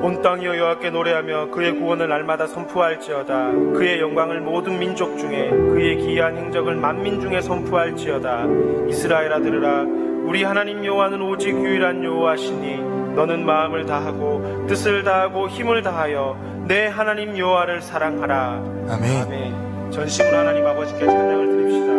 온 땅이여 여호와께 노래하며 그의 구원을 날마다 선포할지어다. 그의 영광을 모든 민족 중에, 그의 기이한 행적을 만민 중에 선포할지어다. 이스라엘아 들으라. 우리 하나님 여호와는 오직 유일한 여호와시니 너는 마음을 다하고 뜻을 다하고 힘을 다하여 내 하나님 여호와를 사랑하라. 아멘. 아멘. 전심으로 하나님 아버지께 찬양을 드립시다.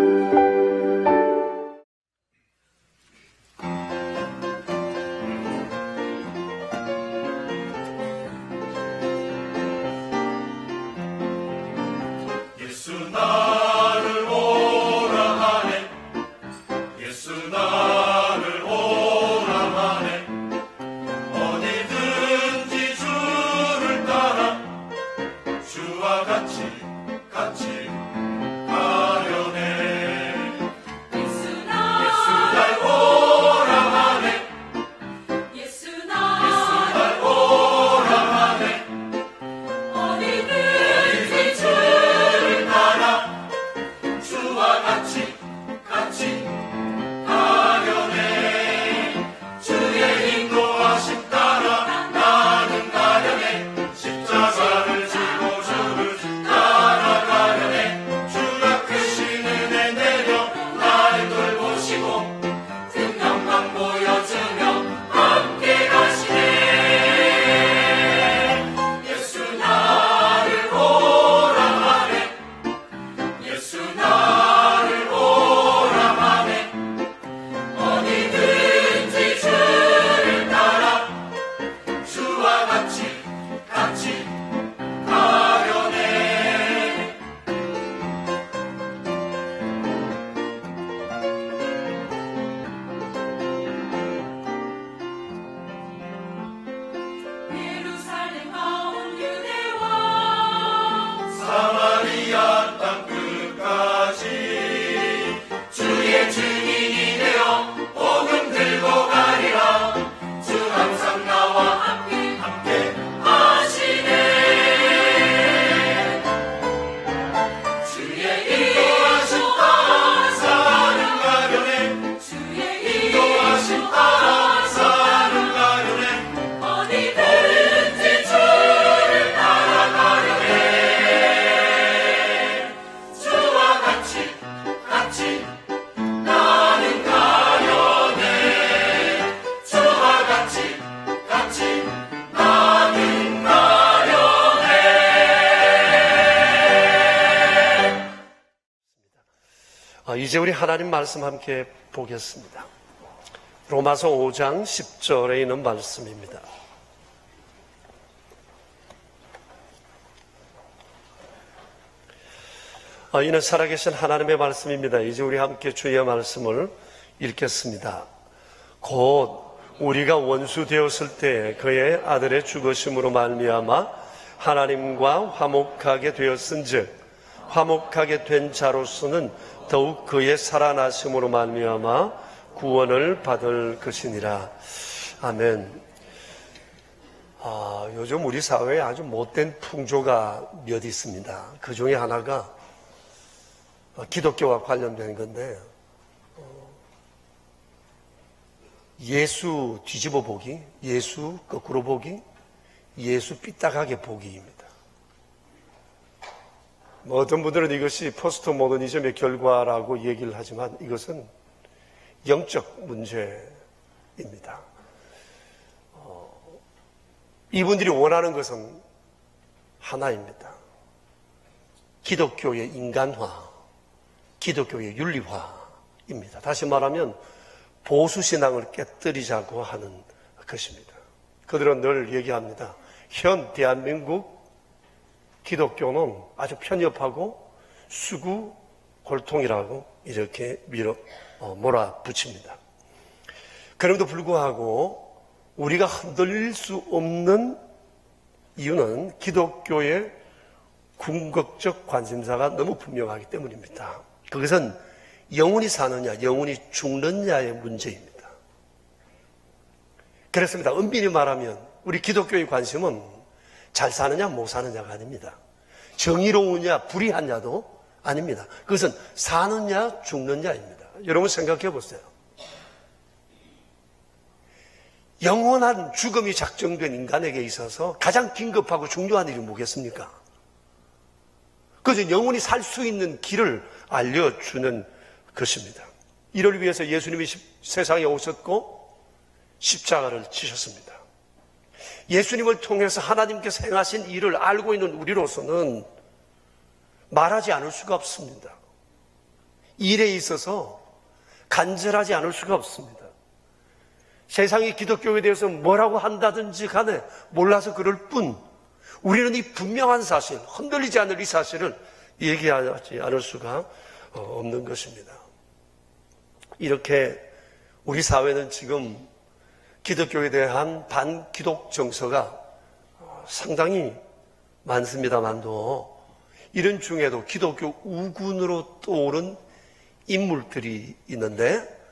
이제 우리 하나님 말씀 함께 보겠습니다. 로마서 5장 10절에 있는 말씀입니다. 이는 살아계신 하나님의 말씀입니다. 이제 우리 함께 주의 말씀을 읽겠습니다. 곧 우리가 원수 되었을 때 그의 아들의 죽으심으로 말미암아 하나님과 화목하게 되었은즉 화목하게 된 자로서는 더욱 그의 살아나심으로 말미암아 구원을 받을 것이니라. 아멘. 요즘 우리 사회에 아주 못된 풍조가 몇 있습니다. 그 중에 하나가 기독교와 관련된 건데, 예수 뒤집어 보기, 예수 거꾸로 보기, 예수 삐딱하게 보기입니다. 어떤 분들은 이것이 포스트 모더니즘의 결과라고 얘기를 하지만 이것은 영적 문제입니다. 이분들이 원하는 것은 하나입니다. 기독교의 인간화, 기독교의 윤리화입니다. 다시 말하면 보수신앙을 깨뜨리자고 하는 것입니다. 그들은 늘 얘기합니다. 현 대한민국 기독교는 아주 편협하고 수구 골통이라고 이렇게 몰아붙입니다. 그럼에도 불구하고 우리가 흔들릴 수 없는 이유는 기독교의 궁극적 관심사가 너무 분명하기 때문입니다. 그것은 영혼이 사느냐, 영혼이 죽느냐의 문제입니다. 그렇습니다. 엄밀히 말하면 우리 기독교의 관심은 잘 사느냐 못 사느냐가 아닙니다. 정의로우냐 불의하냐도 아닙니다. 그것은 사느냐 죽느냐입니다. 여러분 생각해 보세요. 영원한 죽음이 작정된 인간에게 있어서 가장 긴급하고 중요한 일이 뭐겠습니까? 그저 영원히 살 수 있는 길을 알려주는 것입니다. 이를 위해서 예수님이 세상에 오셨고 십자가를 지셨습니다. 예수님을 통해서 하나님께서 행하신 일을 알고 있는 우리로서는 말하지 않을 수가 없습니다. 일에 있어서 간절하지 않을 수가 없습니다. 세상이 기독교에 대해서 뭐라고 한다든지 간에 몰라서 그럴 뿐, 우리는 이 분명한 사실, 흔들리지 않을 이 사실을 얘기하지 않을 수가 없는 것입니다. 이렇게 우리 사회는 지금 기독교에 대한 반기독 정서가 상당히 많습니다만도, 이런 중에도 기독교 우군으로 떠오른 인물들이 있는데,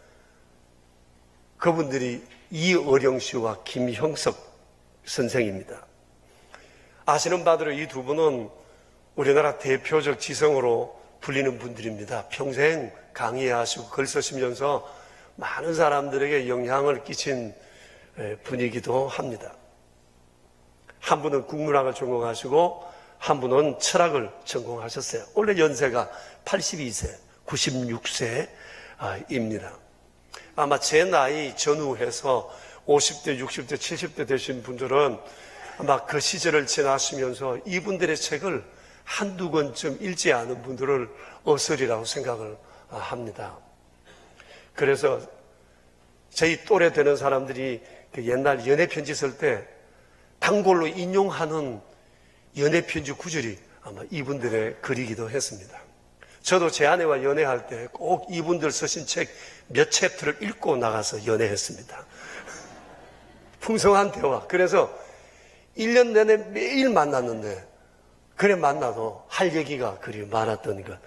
그분들이 이어령 씨와 김형석 선생입니다. 아시는 바대로 이 두 분은 우리나라 대표적 지성으로 불리는 분들입니다. 평생 강의하시고 글 쓰시면서 많은 사람들에게 영향을 끼친 분이기도 합니다. 한 분은 국문학을 전공하시고 한 분은 철학을 전공하셨어요. 원래 연세가 82세, 96세입니다. 아마 제 나이 전후해서 50대, 60대, 70대 되신 분들은 아마 그 시절을 지나시면서 이분들의 책을 한두 권쯤 읽지 않은 분들을 어설이라고 생각을 합니다. 그래서 저희 또래 되는 사람들이 그 옛날 연애편지 쓸 때 단골로 인용하는 연애편지 구절이 아마 이분들의 글이기도 했습니다. 저도 제 아내와 연애할 때 꼭 이분들 쓰신 책 몇 챕터를 읽고 나가서 연애했습니다. 풍성한 대화. 그래서 1년 내내 매일 만났는데, 그래 만나도 할 얘기가 그리 많았던 것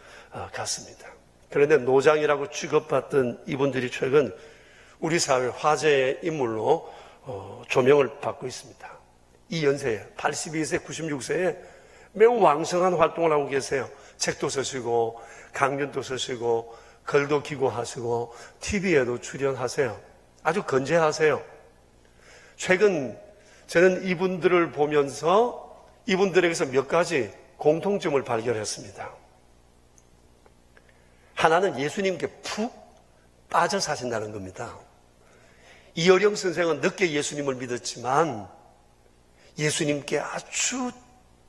같습니다. 그런데 노장이라고 취급받던 이분들이 최근 우리 사회 화제의 인물로 조명을 받고 있습니다. 이 연세에 82세, 96세에 매우 왕성한 활동을 하고 계세요. 책도 쓰시고 강연도 쓰시고 글도 기고하시고 TV에도 출연하세요. 아주 건재하세요. 최근 저는 이분들을 보면서 이분들에게서 몇 가지 공통점을 발견했습니다. 하나는 예수님께 푹 빠져 사신다는 겁니다. 이어령 선생은 늦게 예수님을 믿었지만 예수님께 아주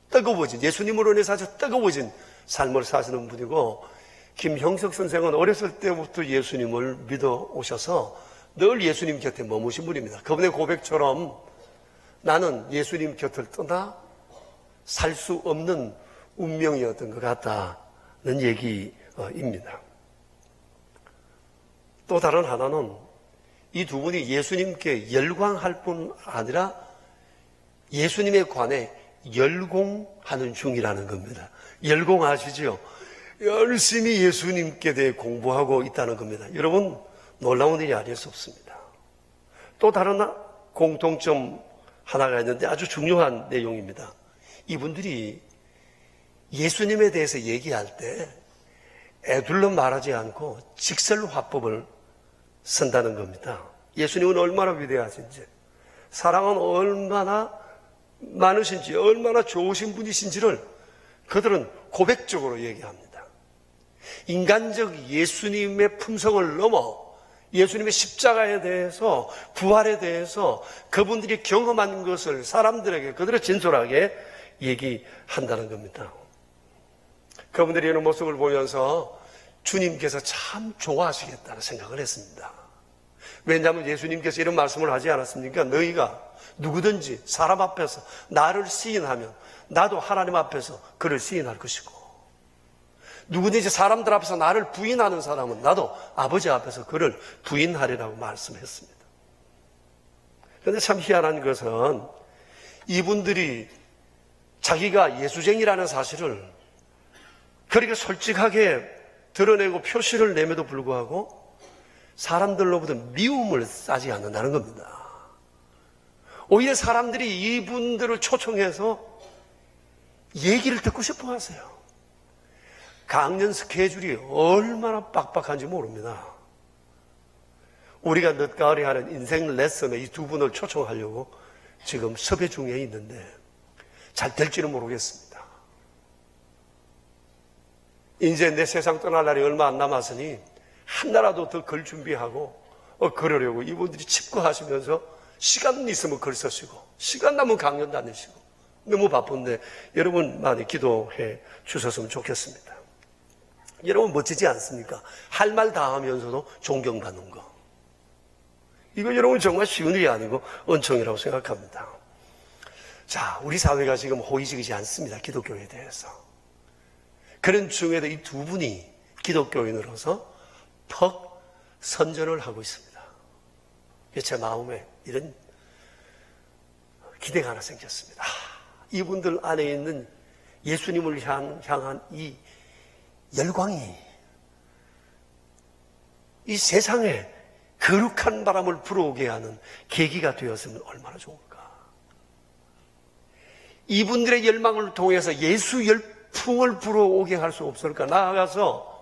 뜨거워진, 예수님으로 인해서 아주 뜨거워진 삶을 사시는 분이고, 김형석 선생은 어렸을 때부터 예수님을 믿어 오셔서 늘 예수님 곁에 머무신 분입니다. 그분의 고백처럼 나는 예수님 곁을 떠나 살 수 없는 운명이었던 것 같다는 얘기입니다. 또 다른 하나는 이 두 분이 예수님께 열광할 뿐 아니라 예수님에 관해 열공하는 중이라는 겁니다. 열공하시죠? 열심히 예수님께 대해 공부하고 있다는 겁니다. 여러분, 놀라운 일이 아닐 수 없습니다. 또 다른 공통점 하나가 있는데 아주 중요한 내용입니다. 이분들이 예수님에 대해서 얘기할 때 애둘러 말하지 않고 직설화법을 쓴다는 겁니다. 예수님은 얼마나 위대하신지, 사랑은 얼마나 많으신지, 얼마나 좋으신 분이신지를 그들은 고백적으로 얘기합니다. 인간적 예수님의 품성을 넘어 예수님의 십자가에 대해서, 부활에 대해서 그분들이 경험한 것을 사람들에게 그들을 진솔하게 얘기한다는 겁니다. 그분들이 이런 모습을 보면서 주님께서 참 좋아하시겠다는 생각을 했습니다. 왜냐하면 예수님께서 이런 말씀을 하지 않았습니까? 너희가 누구든지 사람 앞에서 나를 시인하면 나도 하나님 앞에서 그를 시인할 것이고, 누구든지 사람들 앞에서 나를 부인하는 사람은 나도 아버지 앞에서 그를 부인하리라고 말씀했습니다. 그런데 참 희한한 것은 이분들이 자기가 예수쟁이라는 사실을 그렇게 솔직하게 드러내고 표시를 내면도 불구하고 사람들로부터 미움을 싸지 않는다는 겁니다. 오히려 사람들이 이분들을 초청해서 얘기를 듣고 싶어 하세요. 강연 스케줄이 얼마나 빡빡한지 모릅니다. 우리가 늦가을에 하는 인생 레슨에 이 두 분을 초청하려고 지금 섭외 중에 있는데 잘 될지는 모르겠습니다. 이제 내 세상 떠날 날이 얼마 안 남았으니 하나라도 더 글 준비하고 그러려고 이분들이 집거하시면서 시간 있으면 글 쓰시고 시간 남으면 강연 다니시고 너무 바쁜데 여러분 많이 기도해 주셨으면 좋겠습니다. 여러분 멋지지 않습니까? 할 말 다 하면서도 존경받는 거. 이거 여러분 정말 쉬운 일이 아니고 은총이라고 생각합니다. 자, 우리 사회가 지금 호의적이지 않습니다. 기독교에 대해서. 그런 중에도 이 두 분이 기독교인으로서 퍽 선전을 하고 있습니다. 제 마음에 이런 기대가 하나 생겼습니다. 이분들 안에 있는 예수님을 향한 이 열광이 이 세상에 거룩한 바람을 불어오게 하는 계기가 되었으면 얼마나 좋을까. 이분들의 열망을 통해서 예수 열풍을 불어오게 할 수 없을까. 나아가서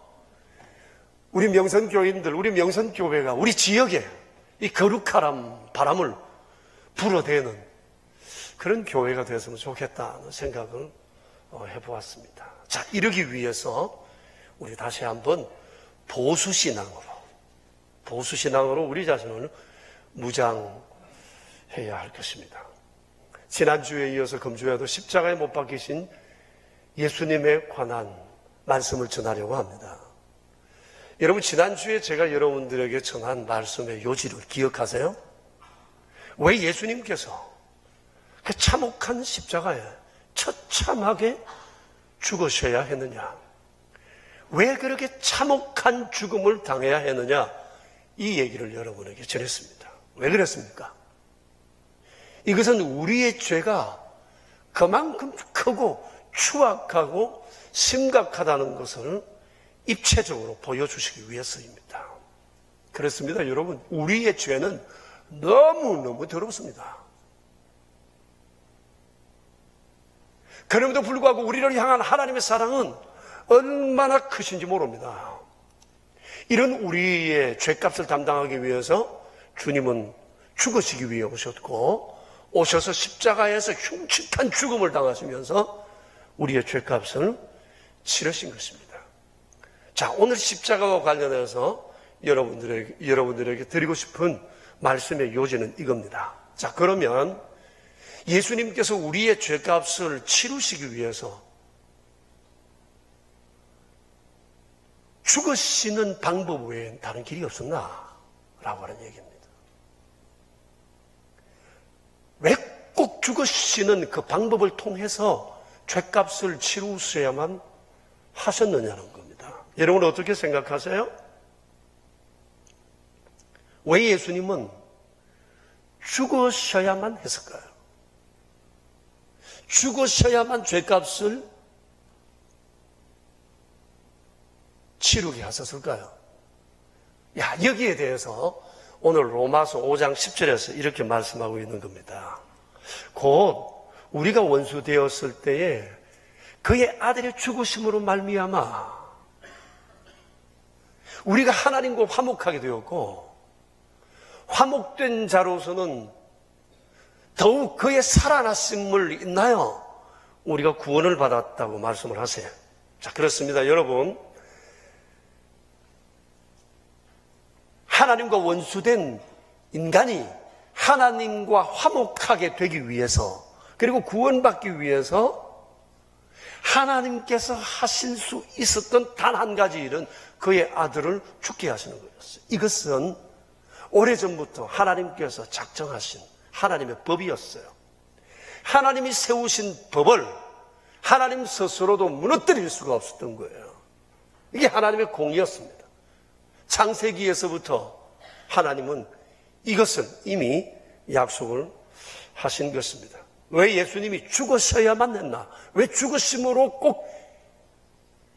우리 명선교인들, 우리 명선교회가 우리 지역에 이 거룩한 바람을 불어대는 그런 교회가 되었으면 좋겠다는 생각을 해보았습니다. 자, 이러기 위해서 우리 다시 한번 보수신앙으로 우리 자신을 무장해야 할 것입니다. 지난주에 이어서 금주에도 십자가에 못 박히신 예수님에 관한 말씀을 전하려고 합니다. 여러분, 지난주에 제가 여러분들에게 전한 말씀의 요지를 기억하세요? 왜 예수님께서 그 참혹한 십자가에 처참하게 죽으셔야 했느냐? 왜 그렇게 참혹한 죽음을 당해야 했느냐? 이 얘기를 여러분에게 전했습니다. 왜 그랬습니까? 이것은 우리의 죄가 그만큼 크고 추악하고 심각하다는 것을 입체적으로 보여주시기 위해서입니다. 그렇습니다, 여러분. 우리의 죄는 너무너무 더럽습니다. 그럼에도 불구하고 우리를 향한 하나님의 사랑은 얼마나 크신지 모릅니다. 이런 우리의 죄값을 담당하기 위해서 주님은 죽으시기 위해 오셨고, 오셔서 십자가에서 흉측한 죽음을 당하시면서 우리의 죄값을 치르신 것입니다. 자, 오늘 십자가와 관련해서 여러분들에게 드리고 싶은 말씀의 요지는 이겁니다. 자, 그러면 예수님께서 우리의 죄값을 치르시기 위해서 죽으시는 방법 외엔 다른 길이 없었나? 라고 하는 얘기입니다. 왜 꼭 죽으시는 그 방법을 통해서 죄값을 치르셔야만 하셨느냐는 겁니다. 여러분 어떻게 생각하세요? 왜 예수님은 죽으셔야만 했을까요? 죽으셔야만 죄값을 치르게 하셨을까요? 여기에 대해서 오늘 로마서 5장 10절에서 이렇게 말씀하고 있는 겁니다. 곧 우리가 원수 되었을 때에 그의 아들의 죽으심으로 말미암아 우리가 하나님과 화목하게 되었고, 화목된 자로서는 더욱 그의 살아나심을 인하여 우리가 구원을 받았다고 말씀을 하세요. 자, 그렇습니다, 여러분. 하나님과 원수된 인간이 하나님과 화목하게 되기 위해서, 그리고 구원받기 위해서 하나님께서 하실 수 있었던 단 한 가지 일은 그의 아들을 죽게 하시는 거였어요. 이것은 오래전부터 하나님께서 작정하신 하나님의 법이었어요. 하나님이 세우신 법을 하나님 스스로도 무너뜨릴 수가 없었던 거예요. 이게 하나님의 공의였습니다. 창세기에서부터 하나님은 이것을 이미 약속을 하신 것입니다. 왜 예수님이 죽으셔야만 했나? 왜 죽으심으로 꼭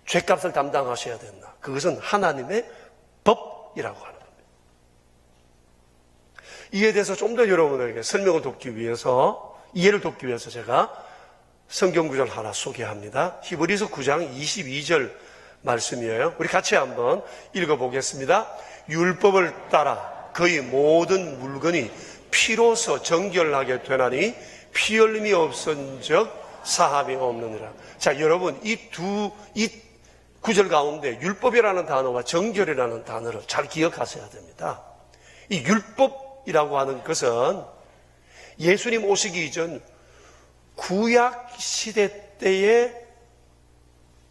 죄값을 담당하셔야 됐나? 그것은 하나님의 법이라고 하는 겁니다. 이에 대해서 좀 더 여러분에게 설명을 돕기 위해서, 이해를 돕기 위해서 제가 성경 구절 하나 소개합니다. 히브리서 9장 22절 말씀이에요. 우리 같이 한번 읽어보겠습니다. 율법을 따라 그의 모든 물건이 피로서 정결하게 되나니 피 흘림이 없은즉 사함이 없느니라. 자, 여러분 이 구절 가운데 율법이라는 단어와 정결이라는 단어를 잘 기억하셔야 됩니다. 이 율법이라고 하는 것은 예수님 오시기 이전 구약 시대 때의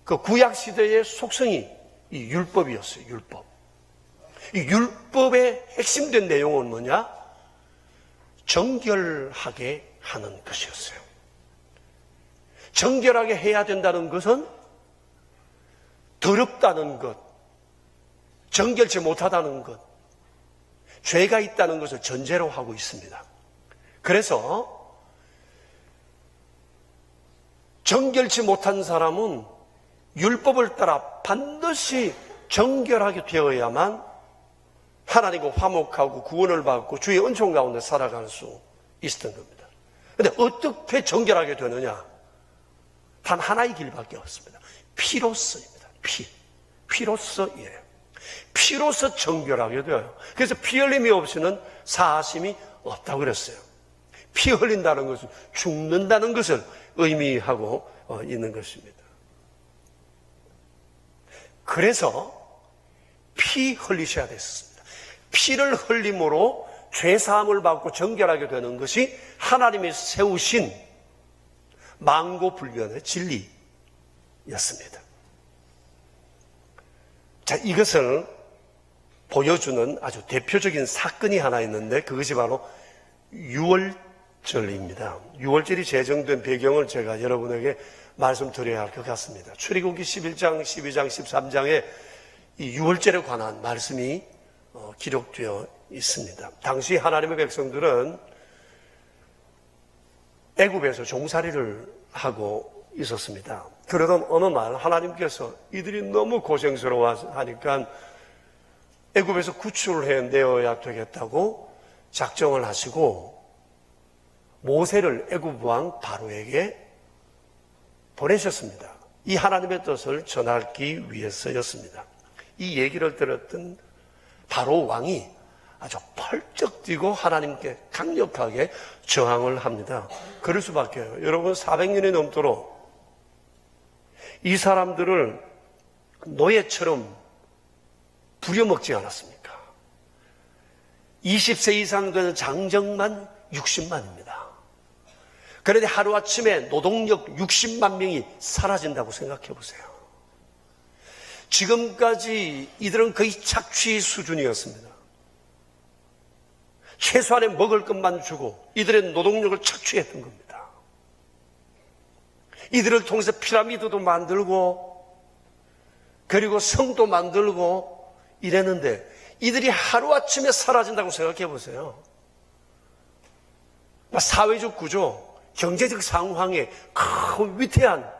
그 구약 시대의 속성이 이 율법이었어요. 율법. 이 율법의 핵심된 내용은 뭐냐? 정결하게 하는 것이었어요. 정결하게 해야 된다는 것은 더럽다는 것, 정결치 못하다는 것, 죄가 있다는 것을 전제로 하고 있습니다. 그래서 정결치 못한 사람은 율법을 따라 반드시 정결하게 되어야만 하나님과 화목하고 구원을 받고 주의 은총 가운데 살아갈 수 있었던 겁니다. 그런데 어떻게 정결하게 되느냐? 단 하나의 길밖에 없습니다. 피로서입니다. 피로서예요. 피로서 정결하게 되어요. 그래서 피 흘림이 없이는 사하심이 없다고 그랬어요. 피 흘린다는 것은 죽는다는 것을 의미하고 있는 것입니다. 그래서 피 흘리셔야 됐습니다. 피를 흘림으로 죄사함을 받고 정결하게 되는 것이 하나님이 세우신 만고불변의 진리였습니다. 자, 이것을 보여주는 아주 대표적인 사건이 하나 있는데 그것이 바로 유월절입니다. 유월절이 제정된 배경을 제가 여러분에게 말씀드려야 할 것 같습니다. 출애굽기 11장, 12장, 13장에 이 유월절에 관한 말씀이 기록되어 있습니다. 당시 하나님의 백성들은 애굽에서 종살이를 하고 있었습니다. 그러던 어느 날 하나님께서 이들이 너무 고생스러워 하니까 애굽에서 구출을 해내어야 되겠다고 작정을 하시고 모세를 애굽 왕 바로에게 보내셨습니다. 이 하나님의 뜻을 전하기 위해서였습니다. 이 얘기를 들었던 바로 왕이 아주 펄쩍 뛰고 하나님께 강력하게 저항을 합니다. 그럴 수밖에요. 여러분 400년이 넘도록 이 사람들을 노예처럼 부려먹지 않았습니까? 20세 이상 된 장정만 60만입니다. 그런데 하루아침에 노동력 60만 명이 사라진다고 생각해 보세요. 지금까지 이들은 거의 착취 수준이었습니다. 최소한의 먹을 것만 주고 이들의 노동력을 착취했던 겁니다. 이들을 통해서 피라미드도 만들고 그리고 성도 만들고 이랬는데 이들이 하루아침에 사라진다고 생각해 보세요. 사회적 구조, 경제적 상황에 큰 위태한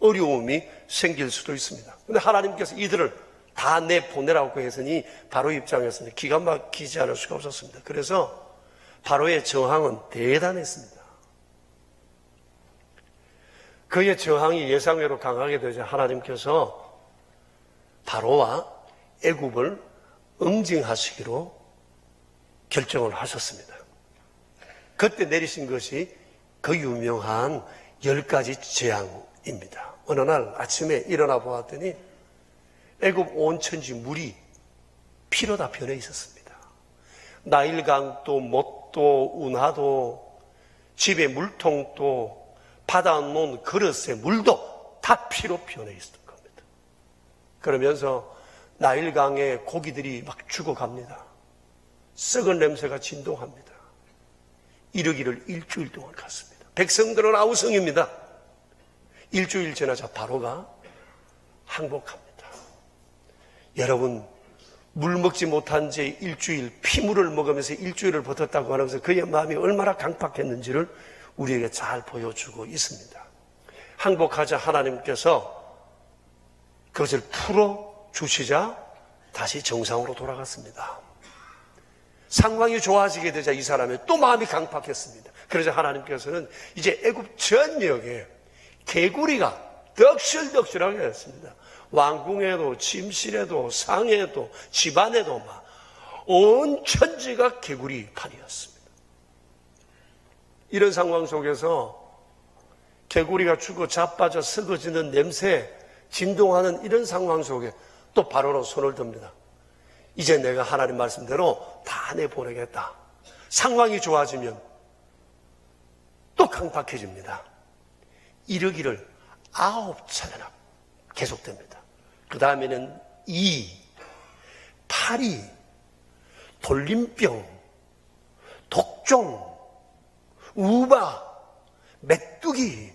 어려움이 생길 수도 있습니다. 그런데 하나님께서 이들을 다 내보내라고 했으니 바로 입장에서는 기가 막히지 않을 수가 없었습니다. 그래서 바로의 저항은 대단했습니다. 그의 저항이 예상외로 강하게 되자 하나님께서 바로와 애굽을 응징하시기로 결정을 하셨습니다. 그때 내리신 것이 그 유명한 10가지 재앙입니다. 어느 날 아침에 일어나 보았더니 애굽 온 천지 물이 피로 다 변해 있었습니다. 나일강도 못도 운하도 집의 물통도 받아놓은 그릇의 물도 다 피로 변해 있었던 겁니다. 그러면서 나일강의 고기들이 막 죽어갑니다. 썩은 냄새가 진동합니다. 이러기를 일주일 동안 갔습니다. 백성들은 아우성입니다. 일주일 지나자 바로가 항복합니다. 여러분, 물 먹지 못한 지 일주일, 피물을 먹으면서 일주일을 버텼다고 하면서 그의 마음이 얼마나 강팍했는지를 우리에게 잘 보여주고 있습니다. 항복하자 하나님께서 그것을 풀어주시자 다시 정상으로 돌아갔습니다. 상황이 좋아지게 되자 이 사람이 또 마음이 강팍했습니다. 그러자 하나님께서는 이제 애굽 전역에 개구리가 덕실덕실하게 했습니다. 왕궁에도 침실에도 상에도 집안에도 막 온 천지가 개구리판이었습니다. 이런 상황 속에서 개구리가 죽어 자빠져 썩어지는 냄새, 진동하는 이런 상황 속에 또 바로로 손을 듭니다. 이제 내가 하나님 말씀대로 다 내보내겠다. 상황이 좋아지면 또 강팍해집니다. 이러기를 9차례나 계속됩니다. 그 다음에는 파리, 돌림병, 독종, 우바, 메뚜기,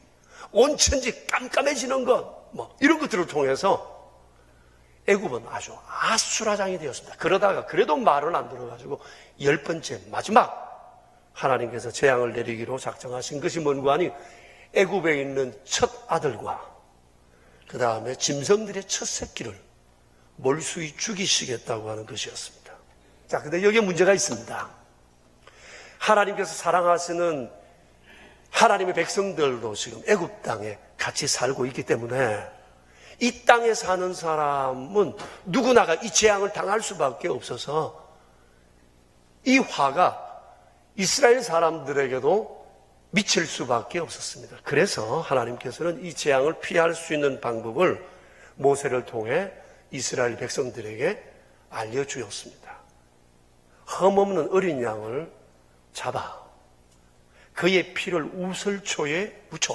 온천지 깜깜해지는 것, 이런 것들을 통해서 애굽은 아주 아수라장이 되었습니다. 그러다가 그래도 말은 안 들어가지고 10번째 마지막 하나님께서 재앙을 내리기로 작정하신 것이 뭔고 하니 애굽에 있는 첫 아들과 그 다음에 짐승들의 첫 새끼를 몰수히 죽이시겠다고 하는 것이었습니다. 자, 근데 여기에 문제가 있습니다. 하나님께서 사랑하시는 하나님의 백성들도 지금 애굽 땅에 같이 살고 있기 때문에 이 땅에 사는 사람은 누구나가 이 재앙을 당할 수밖에 없어서 이 화가 이스라엘 사람들에게도 미칠 수밖에 없었습니다. 그래서 하나님께서는 이 재앙을 피할 수 있는 방법을 모세를 통해 이스라엘 백성들에게 알려주었습니다. 흠없는 어린 양을 잡아 그의 피를 우설초에 묻혀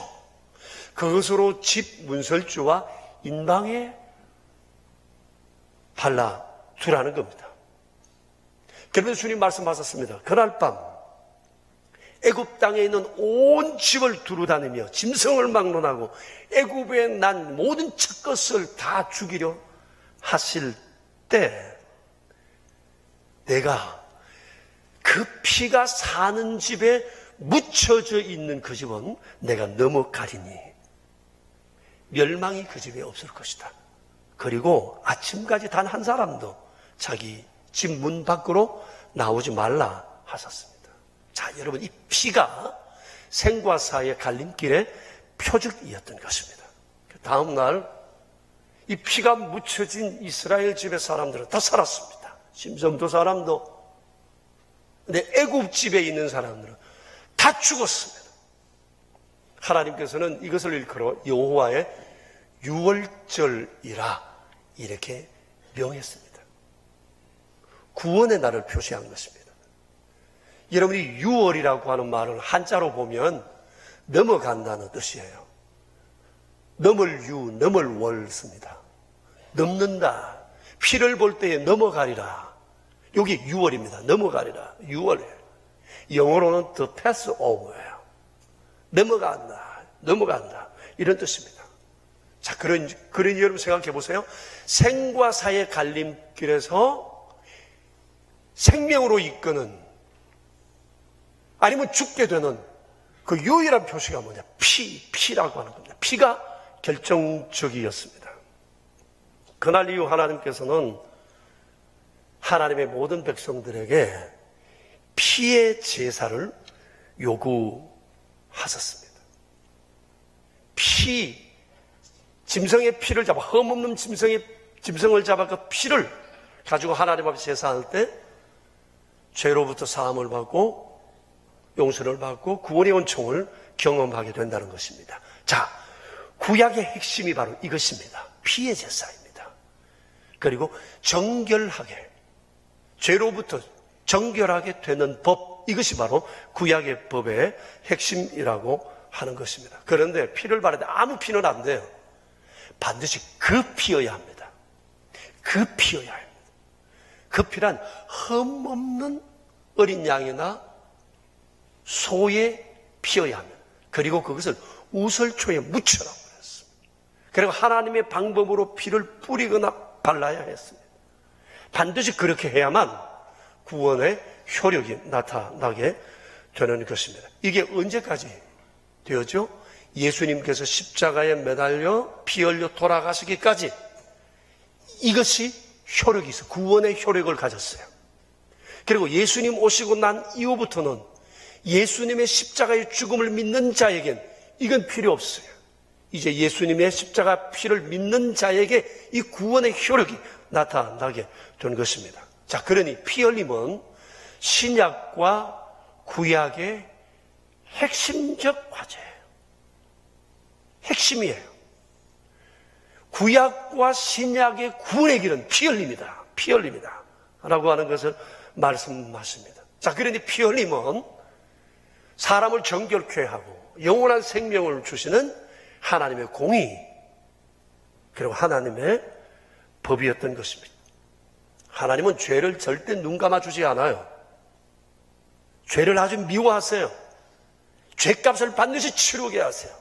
그것으로 집 문설주와 인방에 발라두라는 겁니다. 그런데 주님 말씀하셨습니다. 그날 밤 애굽 땅에 있는 온 집을 두루다니며 짐승을 막론하고 애굽에 난 모든 첫것을 다 죽이려 하실 때 내가 그 피가 사는 집에 묻혀져 있는 그 집은 내가 넘어가리니 멸망이 그 집에 없을 것이다. 그리고 아침까지 단 한 사람도 자기 집 문 밖으로 나오지 말라 하셨습니다. 자, 여러분, 이 피가 생과 사의 갈림길의 표적이었던 것입니다. 다음 날 이 피가 묻혀진 이스라엘 집의 사람들은 다 살았습니다. 심성도 사람도. 근데 애굽 집에 있는 사람들은 다 죽었습니다. 하나님께서는 이것을 일컬어 여호와의 유월절이라 이렇게 명했습니다. 구원의 날을 표시한 것입니다. 여러분이 유월이라고 하는 말을 한자로 보면 넘어간다는 뜻이에요. 넘을 유, 넘을 월 씁니다. 넘는다. 피를 볼 때에 넘어가리라. 여기 유월입니다. 넘어가리라. 유월이에요. 영어로는 the pass over예요. 넘어간다. 넘어간다. 이런 뜻입니다. 자, 그러니 여러분 생각해 보세요. 생과 사의 갈림길에서 생명으로 이끄는 아니면 죽게 되는 그 유일한 표시가 뭐냐? 피라고 하는 겁니다. 피가 결정적이었습니다. 그날 이후 하나님께서는 하나님의 모든 백성들에게 피의 제사를 요구하셨습니다. 짐승의 피를 잡아, 흠없는 짐승을 잡아 그 피를 가지고 하나님 앞에 제사할 때 죄로부터 사함을 받고 용서를 받고 구원의 은총을 경험하게 된다는 것입니다. 자, 구약의 핵심이 바로 이것입니다. 피의 제사입니다. 그리고 정결하게, 죄로부터 정결하게 되는 법, 이것이 바로 구약의 법의 핵심이라고 하는 것입니다. 그런데 피를 바를 때 아무 피는 안 돼요. 반드시 그 피여야 합니다. 그 피여야 합니다. 그 피란 흠없는 어린 양이나 소의 피여야 합니다. 그리고 그것을 우설초에 묻혀라고 했습니다. 그리고 하나님의 방법으로 피를 뿌리거나 발라야 했습니다. 반드시 그렇게 해야만 구원의 효력이 나타나게 되는 것입니다. 이게 언제까지 되었죠? 예수님께서 십자가에 매달려 피 흘려 돌아가시기까지 이것이 효력이 있어요. 구원의 효력을 가졌어요. 그리고 예수님 오시고 난 이후부터는 예수님의 십자가의 죽음을 믿는 자에겐 이건 필요 없어요. 이제 예수님의 십자가 피를 믿는 자에게 이 구원의 효력이 나타나게 된 것입니다. 자, 그러니 피 흘림은 신약과 구약의 핵심적 과제예요. 핵심이에요. 구약과 신약의 구원의 길은 피 흘림이다. 피 흘림이다. 라고 하는 것을 말씀하십니다. 자, 그러니 피 흘림은 사람을 정결케 하고 영원한 생명을 주시는 하나님의 공의, 그리고 하나님의 법이었던 것입니다. 하나님은 죄를 절대 눈 감아주지 않아요. 죄를 아주 미워하세요. 죄값을 반드시 치르게 하세요.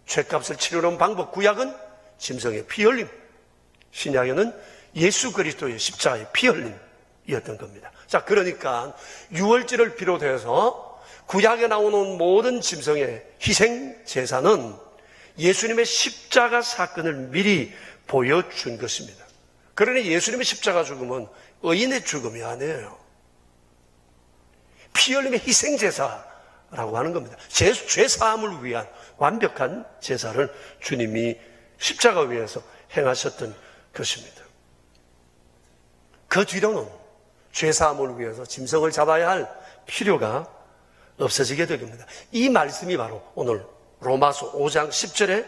죄값을 치르는 방법, 구약은 짐승의 피 흘림, 신약에는 예수 그리스도의 십자가의 피 흘림이었던 겁니다. 자, 그러니까 유월절을 비롯해서 구약에 나오는 모든 짐승의 희생 제사는 예수님의 십자가 사건을 미리 보여준 것입니다. 그러니 예수님의 십자가 죽음은 의인의 죽음이 아니에요. 피 흘림의 희생 제사라고 하는 겁니다. 죄 사함을 위한 완벽한 제사를 주님이 십자가 위에서 행하셨던 것입니다. 그 뒤로는 죄 사함을 위해서 짐승을 잡아야 할 필요가 없어지게 됩니다. 이 말씀이 바로 오늘 로마서 5장 10절의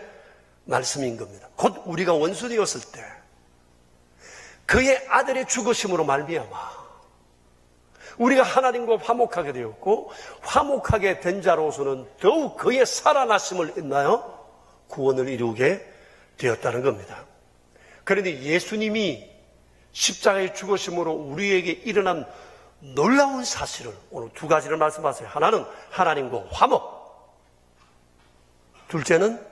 말씀인 겁니다. 곧 우리가 원수되었을 때 그의 아들의 죽으심으로 말미암아 우리가 하나님과 화목하게 되었고, 화목하게 된 자로서는 더욱 그의 살아나심을 인하여 구원을 이루게 되었다는 겁니다. 그런데 예수님이 십자가의 죽으심으로 우리에게 일어난 놀라운 사실을 오늘 두 가지를 말씀하세요. 하나는 하나님과 화목, 둘째는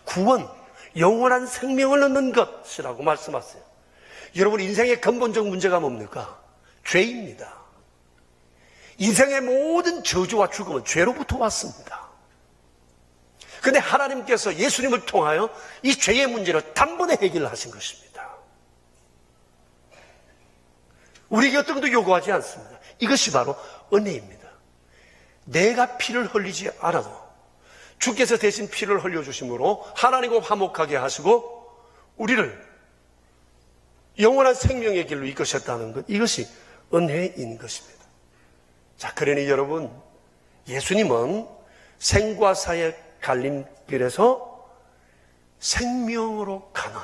구원, 영원한 생명을 얻는 것이라고 말씀하세요. 여러분, 인생의 근본적 문제가 뭡니까? 죄입니다. 인생의 모든 저주와 죽음은 죄로부터 왔습니다. 그런데 하나님께서 예수님을 통하여 이 죄의 문제를 단번에 해결하신 것입니다. 우리에게 어떤 것도 요구하지 않습니다. 이것이 바로 은혜입니다. 내가 피를 흘리지 않아도 주께서 대신 피를 흘려주심으로 하나님과 화목하게 하시고 우리를 영원한 생명의 길로 이끄셨다는 것, 이것이 은혜인 것입니다. 자, 그러니 여러분, 예수님은 생과 사의 갈림길에서 생명으로 가는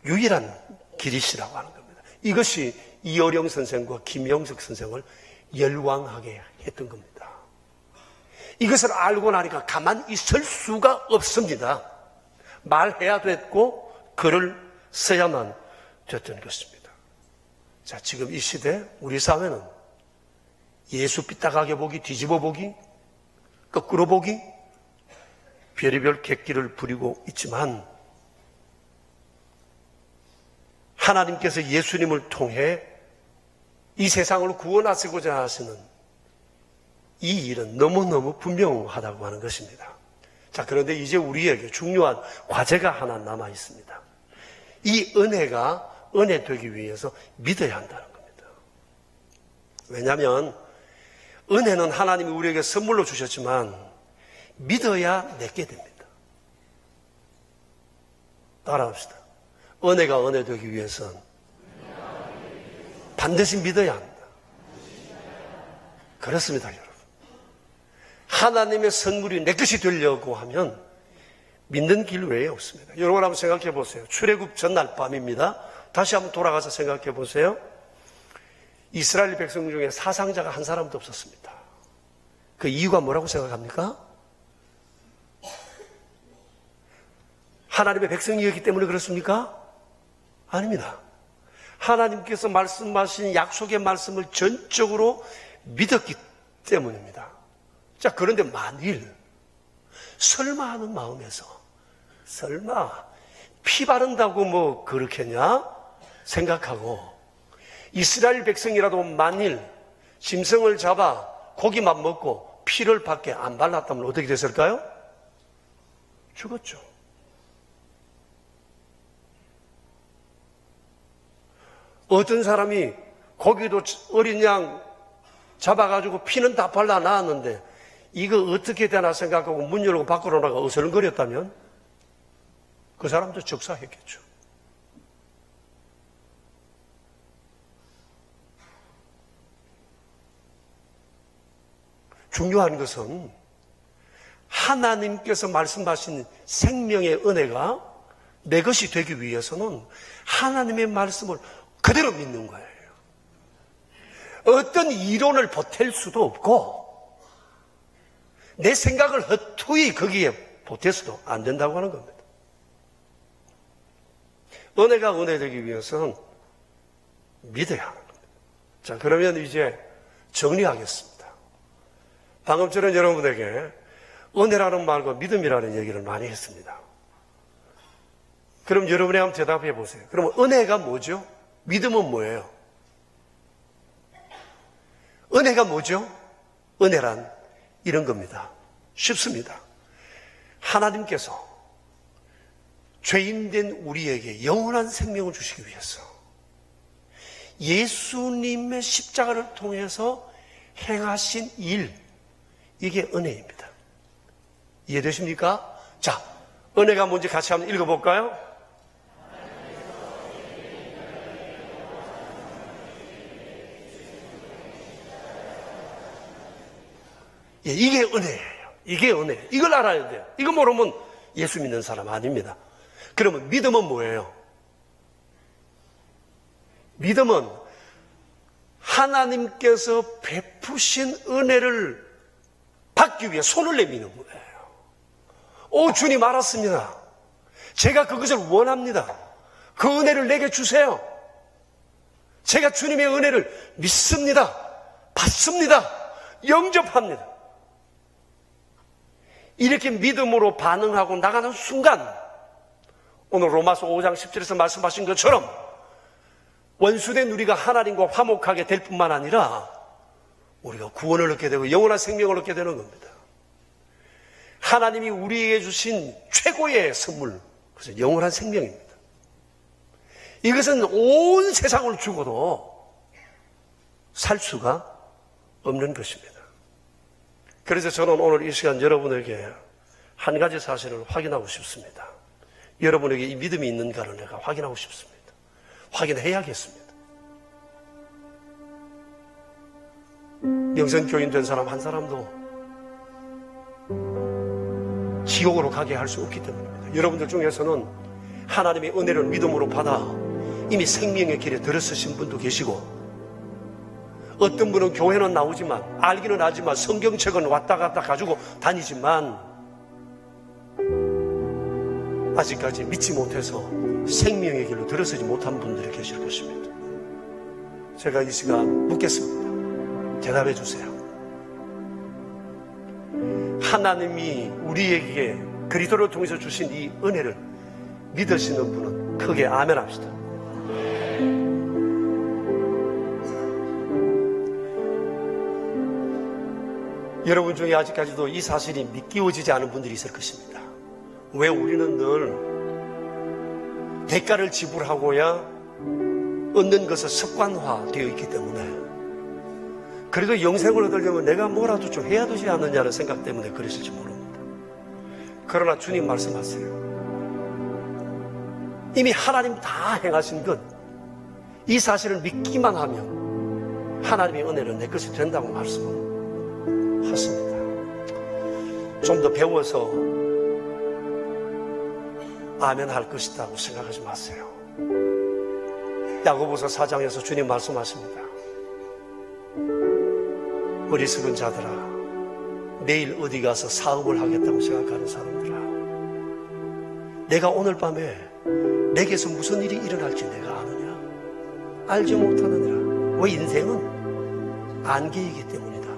유일한 길이시라고 하는 겁니다. 이것이 이어령 선생과 김영석 선생을 열광하게 했던 겁니다. 이것을 알고 나니까 가만히 있을 수가 없습니다. 말해야 됐고 글을 써야만 됐던 것입니다. 자, 지금 이 시대 우리 사회는 예수 삐딱하게 보기, 뒤집어 보기, 거꾸로 보기, 별의별 객기를 부리고 있지만 하나님께서 예수님을 통해 이 세상을 구원하시고자 하시는 이 일은 너무너무 분명하다고 하는 것입니다. 자, 그런데 이제 우리에게 중요한 과제가 하나 남아 있습니다. 이 은혜가 은혜 되기 위해서 믿어야 한다는 겁니다. 왜냐하면 은혜는 하나님이 우리에게 선물로 주셨지만 믿어야 내게 됩니다. 따라합시다. 은혜가 은혜 되기 위해서는 반드시 믿어야 합니다. 그렇습니다, 여러분. 하나님의 선물이 내 것이 되려고 하면 믿는 길 외에 없습니다. 여러분 한번 생각해 보세요. 출애굽 전날 밤입니다. 다시 한번 돌아가서 생각해 보세요. 이스라엘 백성 중에 사상자가 한 사람도 없었습니다. 그 이유가 뭐라고 생각합니까? 하나님의 백성이었기 때문에 그렇습니까? 아닙니다. 하나님께서 말씀하신 약속의 말씀을 전적으로 믿었기 때문입니다. 자, 그런데 만일 설마 하는 마음에서 설마 피 바른다고 뭐 그렇겠냐 생각하고 이스라엘 백성이라도 만일 짐승을 잡아 고기만 먹고 피를 밖에 안 발랐다면 어떻게 됐을까요? 죽었죠. 어떤 사람이 고기도 어린 양 잡아가지고 피는 다 발라 놨는데 이거 어떻게 되나 생각하고 문 열고 밖으로 나가 어슬렁거렸다면 그 사람도 적사했겠죠. 중요한 것은 하나님께서 말씀하신 생명의 은혜가 내 것이 되기 위해서는 하나님의 말씀을 그대로 믿는 거예요. 어떤 이론을 보탤 수도 없고 내 생각을 헛투이 거기에 보태서도 안 된다고 하는 겁니다. 은혜가 은혜되기 위해서는 믿어야 하는 겁니다. 자, 그러면 이제 정리하겠습니다. 방금 전에 여러분에게 은혜라는 말과 믿음이라는 얘기를 많이 했습니다. 그럼 여러분이 한번 대답해 보세요. 그럼 은혜가 뭐죠? 믿음은 뭐예요? 은혜가 뭐죠? 은혜란 이런 겁니다. 쉽습니다. 하나님께서 죄인된 우리에게 영원한 생명을 주시기 위해서 예수님의 십자가를 통해서 행하신 일, 이게 은혜입니다. 이해되십니까? 자, 은혜가 뭔지 같이 한번 읽어볼까요? 예, 이게 은혜예요. 이게 은혜. 이걸 알아야 돼요. 이거 모르면 예수 믿는 사람 아닙니다. 그러면 믿음은 뭐예요? 믿음은 하나님께서 베푸신 은혜를 받기 위해 손을 내미는 거예요. 오, 주님 알았습니다. 제가 그것을 원합니다. 그 은혜를 내게 주세요. 제가 주님의 은혜를 믿습니다. 받습니다. 영접합니다. 이렇게 믿음으로 반응하고 나가는 순간 오늘 로마서 5장 10절에서 말씀하신 것처럼 원수된 우리가 하나님과 화목하게 될 뿐만 아니라 우리가 구원을 얻게 되고 영원한 생명을 얻게 되는 겁니다. 하나님이 우리에게 주신 최고의 선물, 그것은 영원한 생명입니다. 이것은 온 세상을 주고도 살 수가 없는 것입니다. 그래서 저는 오늘 이 시간 여러분에게 한 가지 사실을 확인하고 싶습니다. 여러분에게 이 믿음이 있는가를 내가 확인하고 싶습니다. 확인해야겠습니다. 영성교인 된 사람 한 사람도 지옥으로 가게 할 수 없기 때문입니다. 여러분들 중에서는 하나님의 은혜를 믿음으로 받아 이미 생명의 길에 들어서신 분도 계시고, 어떤 분은 교회는 나오지만 알기는 하지만 성경책은 왔다 갔다 가지고 다니지만 아직까지 믿지 못해서 생명의 길로 들어서지 못한 분들이 계실 것입니다. 제가 이 시간 묻겠습니다. 대답해 주세요. 하나님이 우리에게 그리스도를 통해서 주신 이 은혜를 믿으시는 분은 크게 아멘 합시다. 여러분 중에 아직까지도 이 사실이 믿기워지지 않은 분들이 있을 것입니다. 왜? 우리는 늘 대가를 지불하고야 얻는 것은 습관화되어 있기 때문에, 그래도 영생을 얻으려면 내가 뭐라도 좀 해야 되지 않느냐는 생각 때문에 그러실지 모릅니다. 그러나 주님 말씀하세요. 이미 하나님 다 행하신 것, 이 사실을 믿기만 하면 하나님의 은혜는 내 것이 된다고 말씀합니다. 좀 더 배워서 아멘 할 것이라고 생각하지 마세요. 야고보서 4장에서 주님 말씀하십니다. 어리석은 자들아, 내일 어디 가서 사업을 하겠다고 생각하는 사람들아, 내가 오늘 밤에 내게서 무슨 일이 일어날지 내가 아느냐? 알지 못하느니라. 왜? 인생은 안개이기 때문이다.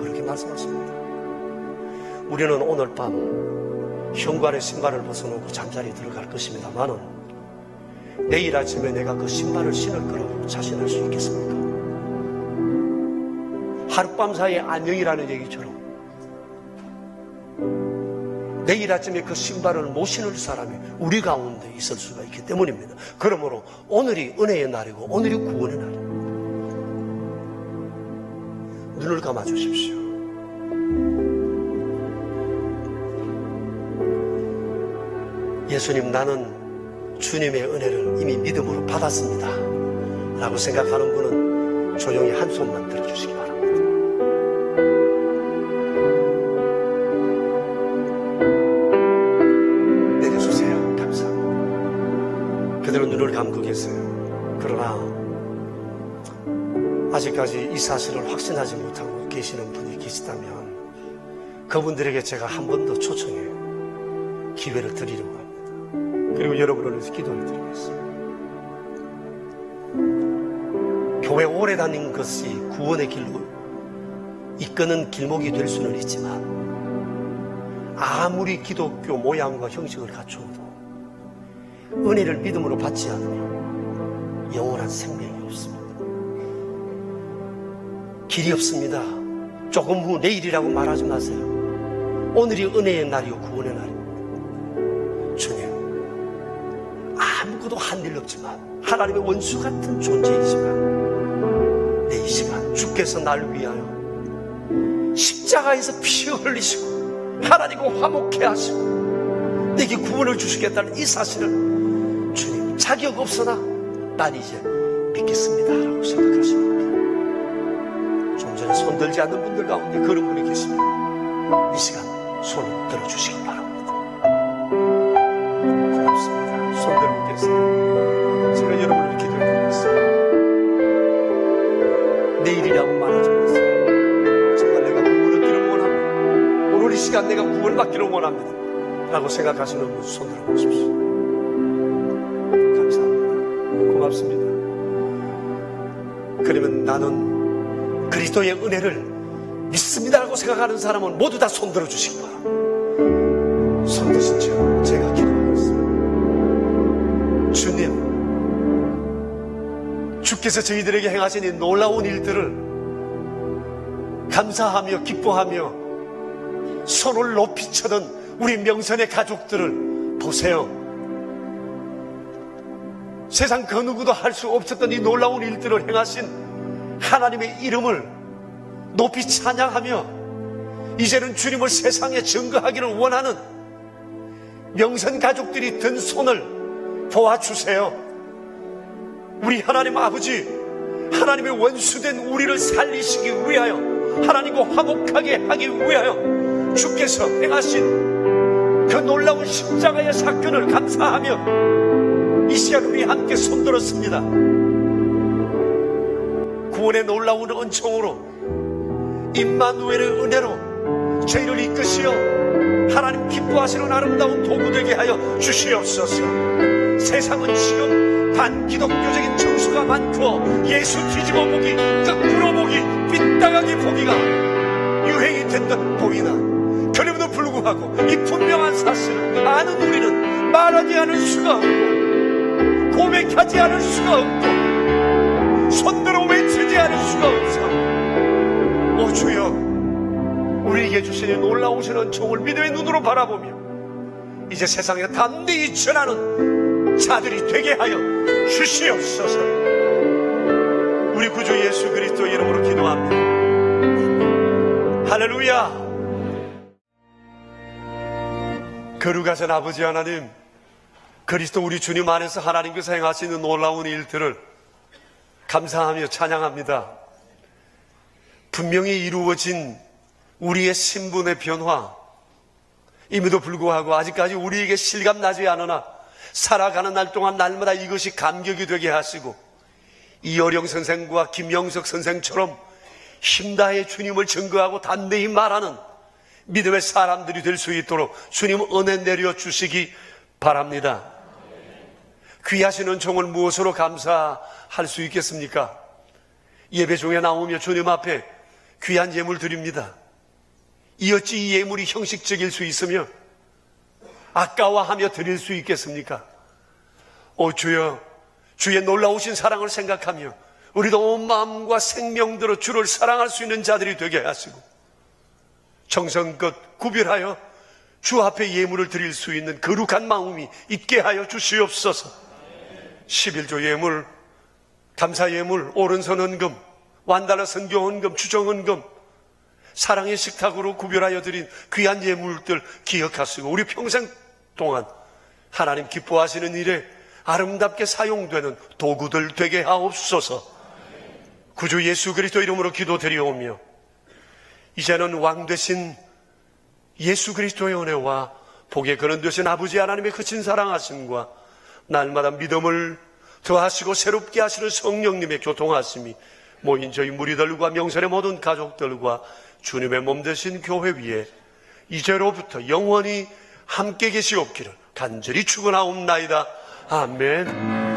그렇게 말씀하십니다. 우리는 오늘 밤 현관의 신발을 벗어놓고 잠자리에 들어갈 것입니다만은 내일 아침에 내가 그 신발을 신을 거라고 자신할 수 있겠습니까? 하룻밤 사이에 안녕이라는 얘기처럼 내일 아침에 그 신발을 못 신을 사람이 우리 가운데 있을 수가 있기 때문입니다. 그러므로 오늘이 은혜의 날이고 오늘이 구원의 날입니다. 눈을 감아 주십시오. 예수님, 나는 주님의 은혜를 이미 믿음으로 받았습니다 라고 생각하는 분은 조용히 한 손만 들어주시기 바랍니다. 계세요. 그러나 아직까지 이 사실을 확신하지 못하고 계시는 분이 계시다면 그분들에게 제가 한 번 더 초청해 기회를 드리려고 합니다. 그리고 여러분을 위해서 기도를 드리겠습니다. 교회 오래 다닌 것이 구원의 길로 이끄는 길목이 될 수는 있지만 아무리 기독교 모양과 형식을 갖추어도 은혜를 믿음으로 받지 않으면 영원한 생명이 없습니다. 길이 없습니다. 조금 후 내일이라고 말하지 마세요. 오늘이 은혜의 날이요 구원의 날입니다. 주님, 아무것도 한 일 없지만 하나님의 원수 같은 존재이지만 내 이 시간 주께서 날 위하여 십자가에서 피 흘리시고 하나님과 화목케 하시고 내게 구원을 주시겠다는 이 사실을 주님, 자격 없으나 난 이제 믿겠습니다 라고 생각하십니다. 좀 전에 손 들지 않는 분들 가운데 그런 분이 계시면 이 시간 손을 들어주시기 바랍니다. 고맙습니다. 손 들고 계세요. 제가 여러분을 기도해드리겠습니다. 내일이라고 말하지 마세요. 정말 내가 구원을 얻기를 원합니다. 오늘 이 시간 내가 구원을 받기를 원합니다 라고 생각하시는 분 손 들어보십시오. 감사합니다. 고맙습니다. 그러면 나는 그리스도의 은혜를 믿습니다라고 생각하는 사람은 모두 다 손 들어주시기 바랍니다. 손 드신 채로 제가 기도하겠습니다. 주님, 주께서 저희들에게 행하신 이 놀라운 일들을 감사하며 기뻐하며 손을 높이 쳐던 우리 명선의 가족들을 보세요. 세상 그 누구도 할 수 없었던 이 놀라운 일들을 행하신 하나님의 이름을 높이 찬양하며 이제는 주님을 세상에 증거하기를 원하는 명선 가족들이 든 손을 도와주세요. 우리 하나님 아버지, 하나님의 원수된 우리를 살리시기 위하여 하나님과 화목하게 하기 위하여 주께서 행하신 그 놀라운 십자가의 사건을 감사하며 이 시간 우리 함께 손들었습니다. 구원의 놀라운 은총으로 임마누엘의 은혜로 저희를 이끄시어 하나님 기뻐하시는 아름다운 도구 되게 하여 주시옵소서. 세상은 지금 반기독교적인 정수가 많고 예수 뒤집어 보기, 거꾸로 보기, 삐딱하게 보기가 유행이 된 듯 보이나 그럼에도 불구하고 이 분명한 사실을 아는 우리는 말하지 않을 수가 없고 고백하지 않을 수가 없고 손들어 외치지 않을 수가 없어. 오 주여, 우리에게 주시는 놀라우신 은총을 믿음의 눈으로 바라보며 이제 세상에 담대히 전하는 자들이 되게 하여 주시옵소서. 우리 구주 예수 그리스도 이름으로 기도합니다. 할렐루야. 거룩하신 아버지 하나님, 그리스도 우리 주님 안에서 하나님께서 행하시는 놀라운 일들을 감사하며 찬양합니다. 분명히 이루어진 우리의 신분의 변화, 임에도 불구하고 아직까지 우리에게 실감나지 않으나 살아가는 날 동안 날마다 이것이 감격이 되게 하시고 이어령 선생과 김영석 선생처럼 힘다해 주님을 증거하고 담대히 말하는 믿음의 사람들이 될 수 있도록 주님 은혜 내려주시기 바랍니다. 귀하신 은총을 무엇으로 감사할 수 있겠습니까? 예배 중에 나오며 주님 앞에 귀한 예물 드립니다. 이 어찌 이 예물이 형식적일 수 있으며 아까워하며 드릴 수 있겠습니까? 오 주여, 주의 놀라우신 사랑을 생각하며 우리도 온 마음과 생명대로 주를 사랑할 수 있는 자들이 되게 하시고 정성껏 구별하여 주 앞에 예물을 드릴 수 있는 거룩한 마음이 있게 하여 주시옵소서. 11조 예물, 감사 예물, 오른손 헌금, 완달러 선교 헌금, 추정 헌금, 사랑의 식탁으로 구별하여 드린 귀한 예물들 기억하시고 우리 평생 동안 하나님 기뻐하시는 일에 아름답게 사용되는 도구들 되게 하옵소서. 구주 예수 그리스도 이름으로 기도드리오며 이제는 왕 되신 예수 그리스도의 은혜와 복의 근원 되신 아버지 하나님의 크신 사랑하심과 날마다 믿음을 더하시고 새롭게 하시는 성령님의 교통하심이 모인 저희 무리들과 명설의 모든 가족들과 주님의 몸 되신 교회 위에 이제로부터 영원히 함께 계시옵기를 간절히 축원하옵나이다. 아멘.